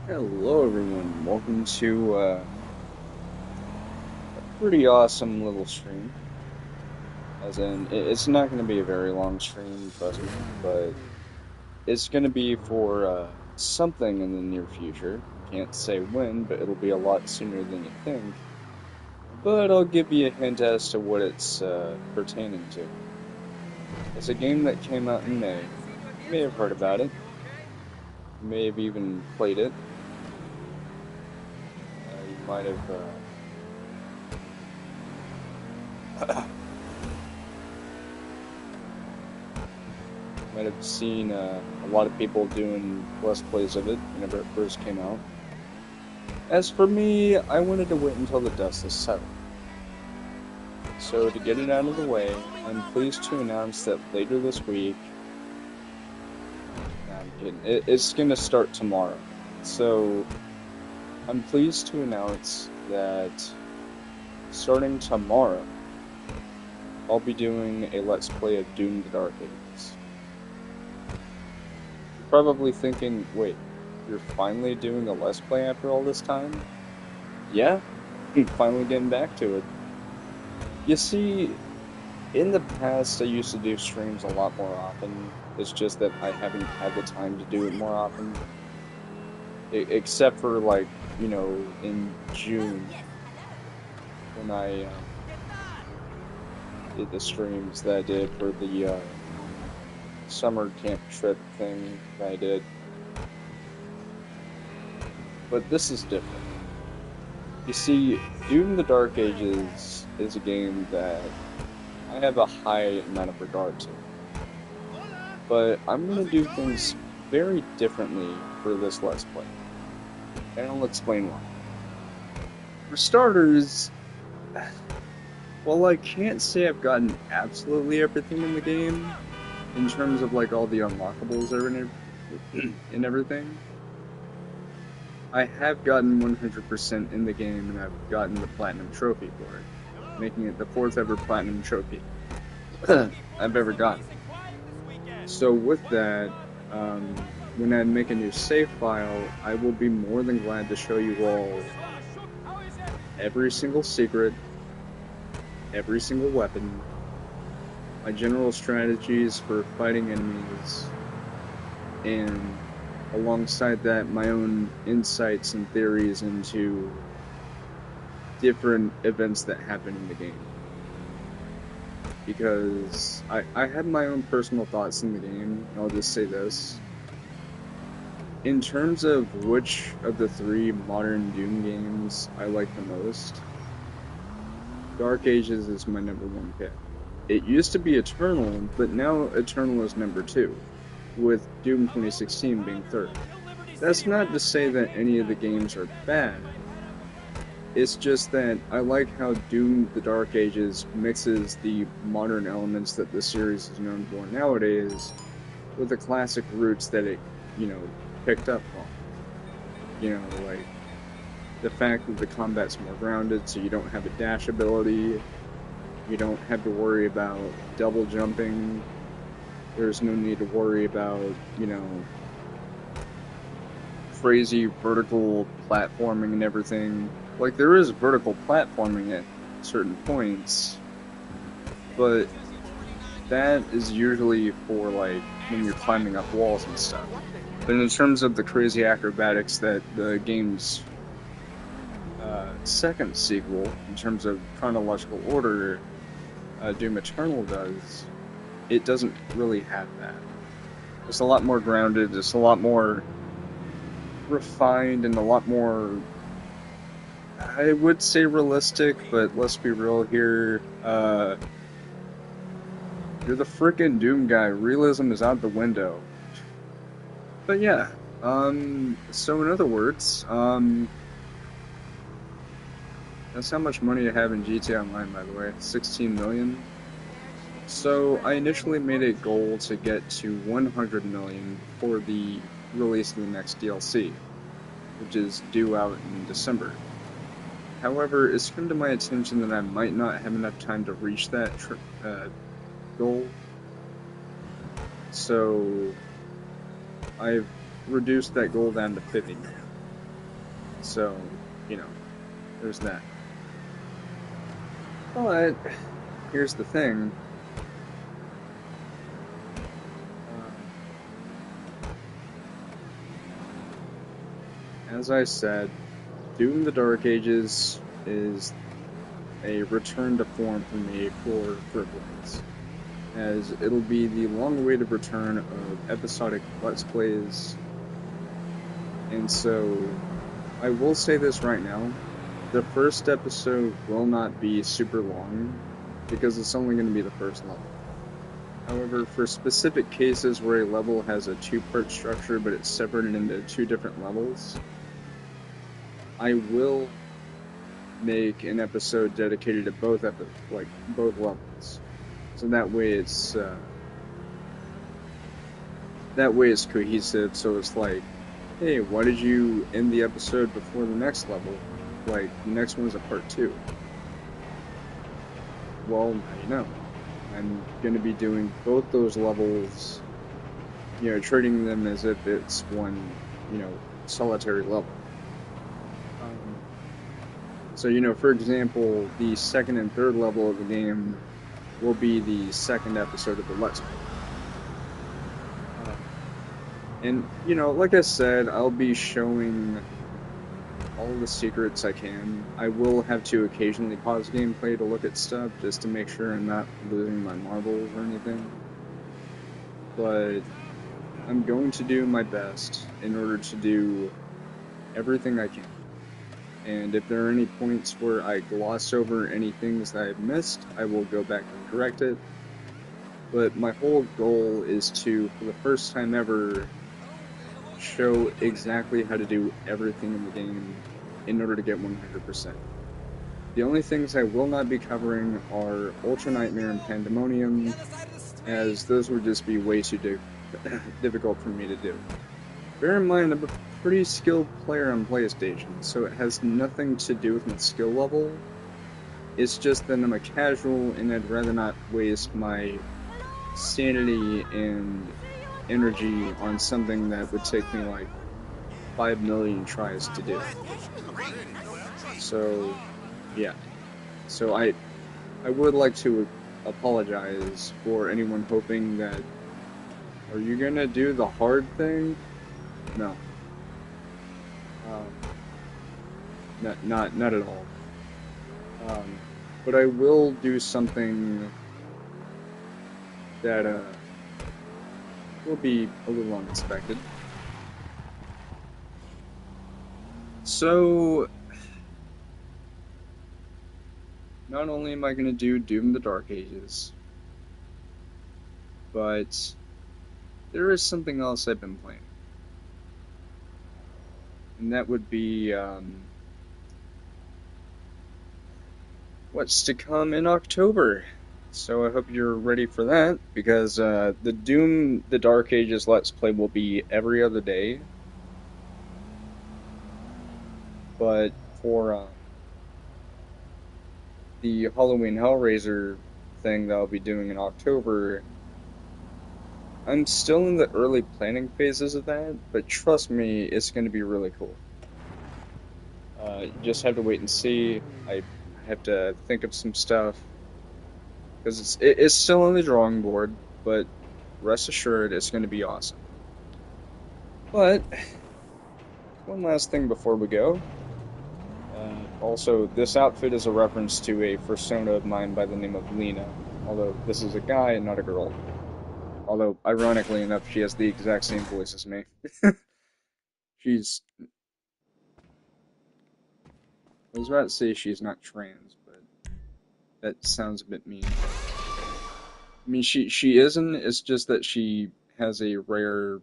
Hello everyone, welcome to a pretty awesome little stream. As in, it's not going to be a very long stream, trust me, but it's going to be for something in the near future. Can't say when, but it'll be a lot sooner than you think. But I'll give you a hint as to what it's pertaining to. It's a game that came out in May. You may have heard about it. You may have even played it. You might have might have seen a lot of people doing Let's Plays of it whenever it first came out. As for me, I wanted to wait until the dust has settled. So to get it out of the way, I'm pleased to announce that later this week, nah, I'm kidding, it's going to start tomorrow. So I'm pleased to announce that starting tomorrow, I'll be doing a Let's Play of Doom the Dark Ages. Probably thinking, wait, you're finally doing a Let's Play after all this time? Yeah, I'm finally getting back to it. You see, in the past I used to do streams a lot more often. It's just that I haven't had the time to do it more often. Except for, like, you know, in June, when I did the streams that I did for the summer camp trip thing that I did. But this is different. You see, Doom the Dark Ages is a game that I have a high amount of regard to. But I'm going to do things very differently for this Let's Play. And I'll explain why. For starters, well, I can't say I've gotten absolutely everything in the game, in terms of like all the unlockables and everything. I have gotten 100% in the game, and I've gotten the Platinum Trophy for it, making it the 4th ever Platinum Trophy I've ever gotten. So with that, when I make a new save file, I will be more than glad to show you all every single secret, every single weapon, my general strategies for fighting enemies, and alongside that, my own insights and theories into different events that happen in the game. Because I have my own personal thoughts in the game, and I'll just say this. In terms of which of the 3 modern Doom games I like the most, Dark Ages is my #1 pick. It used to be Eternal, but now Eternal is #2, with Doom 2016 being 3rd. That's not to say that any of the games are bad. It's just that I like how Doom the Dark Ages mixes the modern elements that the series is known for nowadays with the classic roots that it, you know, picked up on. You know, like the fact that the combat's more grounded, so you don't have a dash ability, you don't have to worry about double jumping, there's no need to worry about, you know, crazy vertical platforming and everything. Like, there is vertical platforming at certain points, but that is usually for, like, when you're climbing up walls and stuff. But in terms of the crazy acrobatics that the game's second sequel, in terms of chronological order, Doom Eternal does, it doesn't really have that. It's a lot more grounded, it's a lot more refined, and a lot more, I would say, realistic, but let's be real here. You're the frickin' Doom guy. Realism is out the window. But yeah, so in other words, that's how much money I have in GTA Online, by the way, 16 million. So I initially made a goal to get to 100 million for the release of the next DLC, which is due out in December. However, it's come to my attention that I might not have enough time to reach that goal. So I've reduced that goal down to 50 million. So, you know, there's that. But here's the thing. As I said, Doom the Dark Ages is a return to form for me for Blades, as it'll be the long-awaited return of episodic Let's Plays. And so, I will say this right now, the first episode will not be super long, because it's only going to be the first level. However, for specific cases where a level has a two-part structure, but it's separated into two different levels, I will make an episode dedicated to both both levels. So that way it's cohesive. So it's like, hey, why did you end the episode before the next level? Like, the next one is a part 2. Well, now you know. I'm going to be doing both those levels, you know, treating them as if it's one, you know, solitary level. So, you know, for example, the second and third level of the game will be the second episode of the Let's Play. And, you know, like I said, I'll be showing all the secrets I can. I will have to occasionally pause gameplay to look at stuff, just to make sure I'm not losing my marbles or anything. But I'm going to do my best in order to do everything I can. And if there are any points where I gloss over any things that I've missed, I will go back and correct it. But my whole goal is to, for the first time ever, show exactly how to do everything in the game in order to get 100%. The only things I will not be covering are Ultra Nightmare and Pandemonium, as those would just be way too difficult for me to do. Bear in mind, I'm a pretty skilled player on PlayStation, so it has nothing to do with my skill level. It's just that I'm a casual, and I'd rather not waste my sanity and energy on something that would take me like 5 million tries to do. So, yeah. So I would like to apologize for anyone hoping that, are you gonna do the hard thing? No. Not at all. But I will do something that will be a little unexpected. So, not only am I going to do Doom the Dark Ages, but there is something else I've been playing. And that would be what's to come in October. So I hope you're ready for that, because the Doom the Dark Ages Let's Play will be every other day. But for the Halloween Hellraiser thing that I'll be doing in October, I'm still in the early planning phases of that, but trust me, it's going to be really cool. You just have to wait and see. I have to think of some stuff, because it's still on the drawing board, but rest assured, it's going to be awesome. But one last thing before we go. Also, this outfit is a reference to a persona of mine by the name of Lena, although this is a guy and not a girl. Although, ironically enough, she has the exact same voice as me. She's... I was about to say she's not trans, but that sounds a bit mean. I mean, she isn't, it's just that she has a rare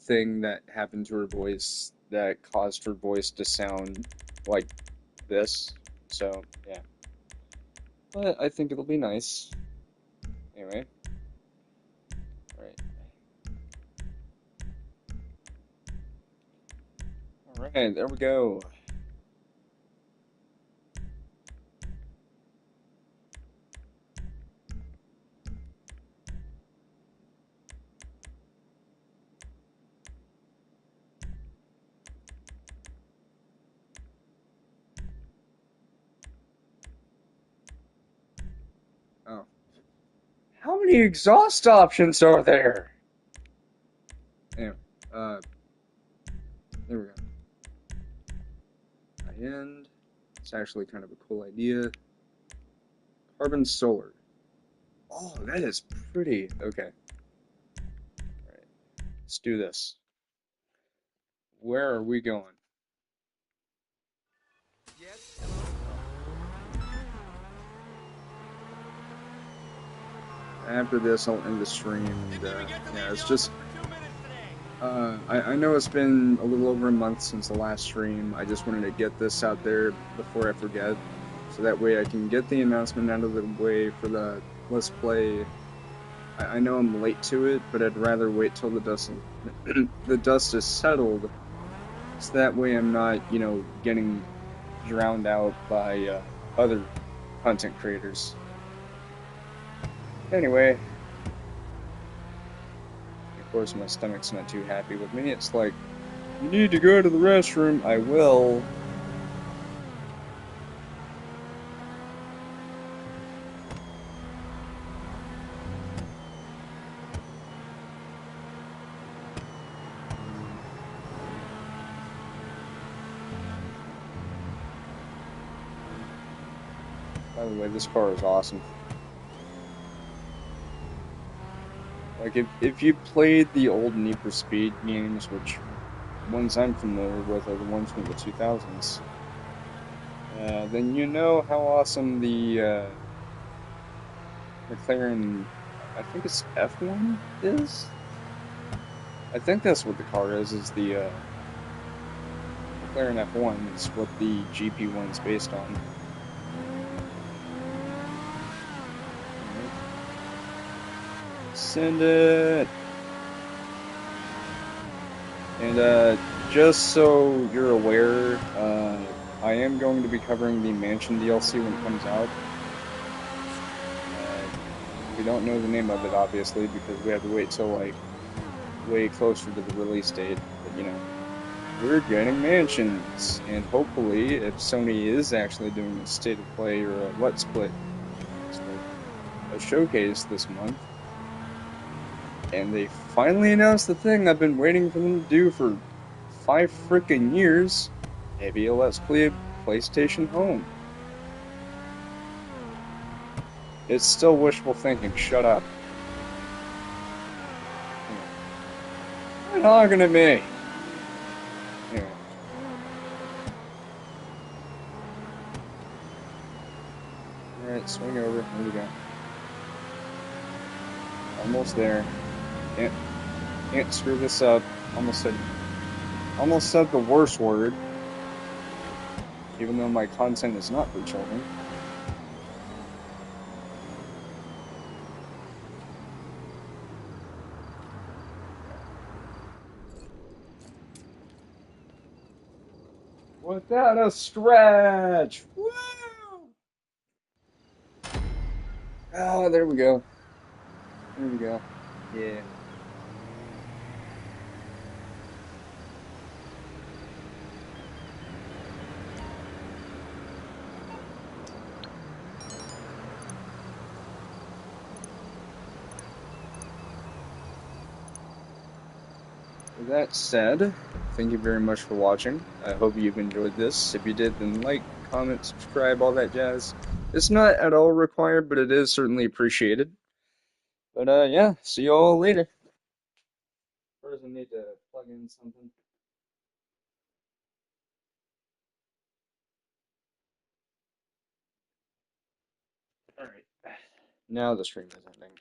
thing that happened to her voice that caused her voice to sound like this. So, yeah. But I think it'll be nice. Anyway. Alright. Alright, there we go. many exhaust options are there? Anyway, there we go. High end. It's actually kind of a cool idea. Carbon solar. Oh, that is pretty. Okay. Alright. Let's do this. Where are we going? After this, I'll end the stream, and yeah, it's just I know it's been a little over a month since the last stream. I just wanted to get this out there before I forget, so that way I can get the announcement out of the way for the Let's Play. I know I'm late to it, but I'd rather wait till the dust the dust is settled, so that way I'm not, you know, getting drowned out by other content creators. Anyway, of course my stomach's not too happy with me. It's like, you need to go to the restroom. I will. By the way, this car is awesome. Like, if you played the old Need for Speed games, which ones I'm familiar with are the ones from the 2000s, then you know how awesome the McLaren, I think it's F1 is? I think that's what the car is the McLaren F1 is what the GP1's based on. Send it! And just so you're aware, I am going to be covering the Mansion DLC when it comes out. We don't know the name of it, obviously, because we have to wait till, like, way closer to the release date. But, you know, we're getting Mansions, and hopefully, if Sony is actually doing a State of Play or a Let's Play, a showcase this month, and they finally announced the thing I've been waiting for them to do for 5 frickin' years, maybe a Let's Play PlayStation Home. It's still wishful thinking, shut up. You're talking to me. Anyway. Alright, swing over, here we go. Almost there. Can't screw this up. Almost said the worst word. Even though my content is not for children. Without a stretch! Woo! Oh, there we go. There we go. Yeah. With that said, thank you very much for watching. I hope you've enjoyed this. If you did, then like, comment, subscribe, all that jazz. It's not at all required, but it is certainly appreciated. But yeah, see you all later. First, I need to plug in something. Alright. Now the stream is ending.